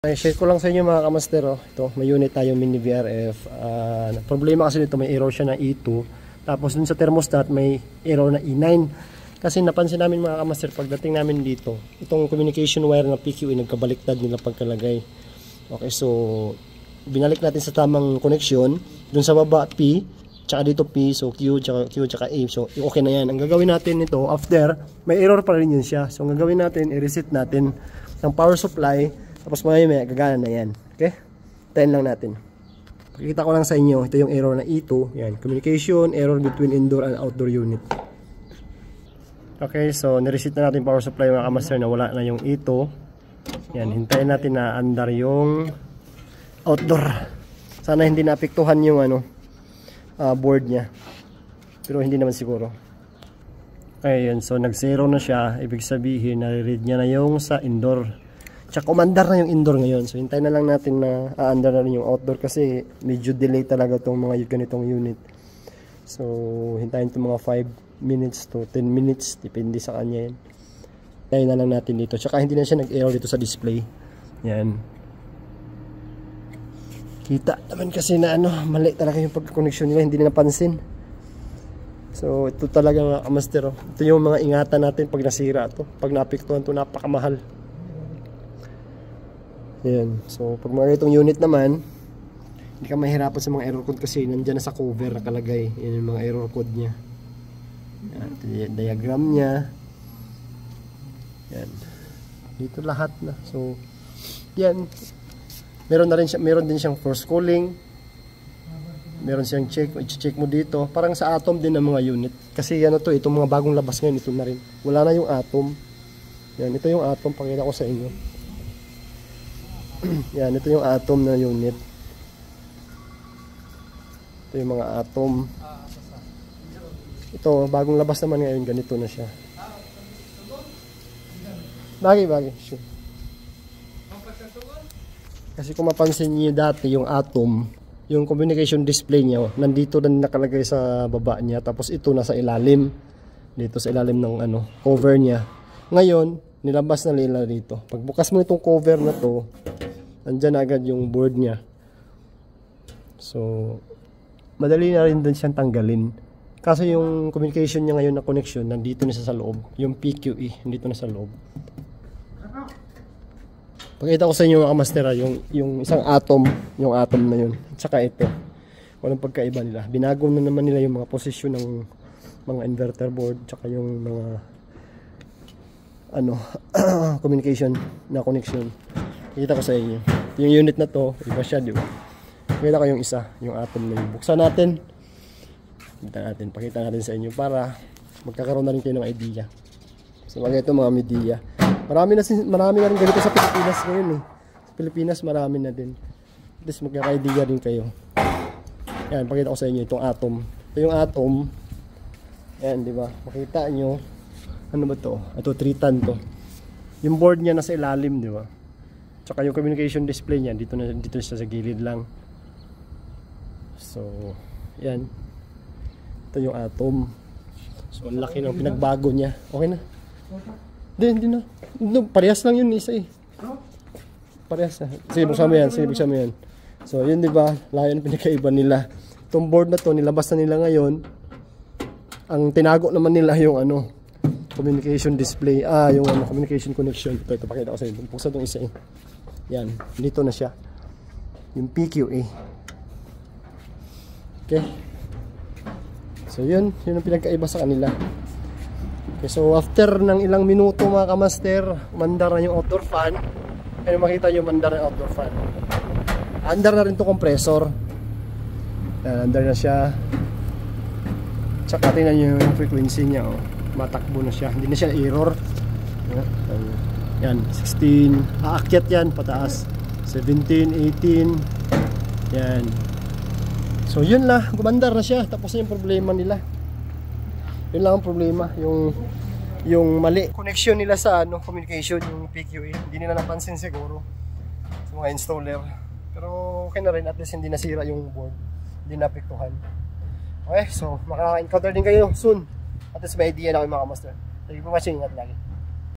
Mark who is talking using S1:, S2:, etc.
S1: Share ko lang sa inyo mga kamaster. Ito, may unit tayo mini VRF. Problema kasi nito, may error siya na E2. Tapos dun sa thermostat may error na E9. Kasi napansin namin mga kamaster, pagdating namin dito, itong communication wire na PQE nagkabaliktad nila pagkalagay. Okay, so binalik natin sa tamang connection. Dun sa baba P, tsaka dito P, so Q, tsaka A. So okay na yan. Ang gagawin natin nito, after, may error pa rin yun siya. So ang gagawin natin, i-reset natin ng power supply. Tapos maya gagana na yan. Okay? Tayin lang natin. Pakikita ko lang sa inyo. Ito yung error na E2. Yan. Communication, error between indoor and outdoor unit. Okay, so nireset na natin power supply mga kamaster na wala na yung E2. Yan. Hintayin natin na andar yung outdoor. Sana hindi naapektuhan yung board niya. Pero hindi naman siguro. Okay, yan. So nag-zero na siya. Ibig sabihin, nare-read niya na yung sa indoor. Tsaka umandar na yung indoor ngayon. So hintayin na lang natin na aandar na rin yung outdoor kasi medyo delay talaga itong mga ganitong unit. So hintayin itong mga 5 minutes to 10 minutes. Depende sa kanya yan. Hintayin na lang natin dito. Tsaka hindi na siya nag-error dito sa display. Yan. Kita naman kasi na mali talaga yung pagka-connection nila. Hindi na napansin. So ito talaga mga kamaster. Ito yung mga ingatan natin pag nasira ito. Pag naapektuhan ito, napakamahal. Ayan. So pag mga itong unit naman, hindi ka mahirapan sa mga error code kasi nandyan na sa cover nakalagay. Yan yung mga error code nya. Yan, diagram nya. Yan. Dito lahat na. So yan. Meron din siyang force cooling. Meron siyang check mo dito. Parang sa atom din ng mga unit. Kasi itong mga bagong labas ngayon, ito na rin. Wala na yung atom. Yan, ito yung atom. Pakita ko sa inyo. Yan, ito yung atom na unit. Ito yung mga atom. Ito, bagong labas naman ngayon, ganito na siya. Bagay. Sure. Kasi kung mapansin niyo dati yung atom, yung communication display niya, nandito na nakalagay sa baba niya. Tapos ito nasa ilalim. Dito sa ilalim ng cover niya. Ngayon, nilabas na nila dito. Pagbukas mo itong cover na to, andyan agad yung board niya. So madali na rin din siyang tanggalin. Kaso yung communication niya ngayon na connection, nandito na sa loob. Yung PQE, nandito na sa loob. Pakita ko sa inyo mga kamastera, yung isang atom, yung atom na yun. At saka ito. Walang pagkaiba nila. Binago na naman nila yung mga posisyon ng mga inverter board, tsaka yung mga communication na connection. Kita ko sa inyo. Yung unit na to, iba siya, di ba? Kita ko yung isa, yung atom na yun. Buksan natin. Pakita natin sa inyo para magkakaroon na rin kayo ng idea. So, ito mga media. Marami na rin ganito sa Pilipinas ngayon eh. Sa Pilipinas marami na din. At least magkaka-idea rin kayo. Yan, pakita ko sa inyo itong atom. Ito yung atom. Yan, di ba? Makita nyo. Ano ba to? Ito, 3 ton to. Yung board niya nasa ilalim, di ba? Tsaka yung communication display niya dito siya sa gilid lang. So, yan. Ito yung atom. So, ang laki ng pinagbago niya. Okay na. Hindi na. Parehas lang yun isa eh. Parehas na. Sige, buksan mo yan. So, yun diba? Layo ng pinakaiba nila. Itong board na to, nilabas na nila ngayon. Ang tinago naman nila yung communication display. Yung communication connection. Ito, pakita ko sa inyo. Buksan itong isa eh. Yan, dito na siya. Yung PQE. Okay. So yun ang pinagkaiba sa kanila. Okay, so after ng ilang minuto mga kamaster, mandar na yung outdoor fan. Kaya makita nyo mandar na yung outdoor fan. Andar na rin to compressor. Andar na siya. Tsaka tingnan nyo yung frequency niya. Matakbo na siya. Hindi na siya error. Yan, 16, aakyat yan, pataas 17, 18 yan. So yun lang, gumandar na siya. Tapos na yung problema nila. Yun lang ang problema, yung mali connection nila sa communication, yung PQE. Hindi nila napansin siguro sa mga installer. Pero okay na rin, at least hindi nasira yung board, hindi naapektuhan. Okay, so makaka-encounter din kayo soon. At least may idea na kayo mga master. Thank you for watching, ingat lagi.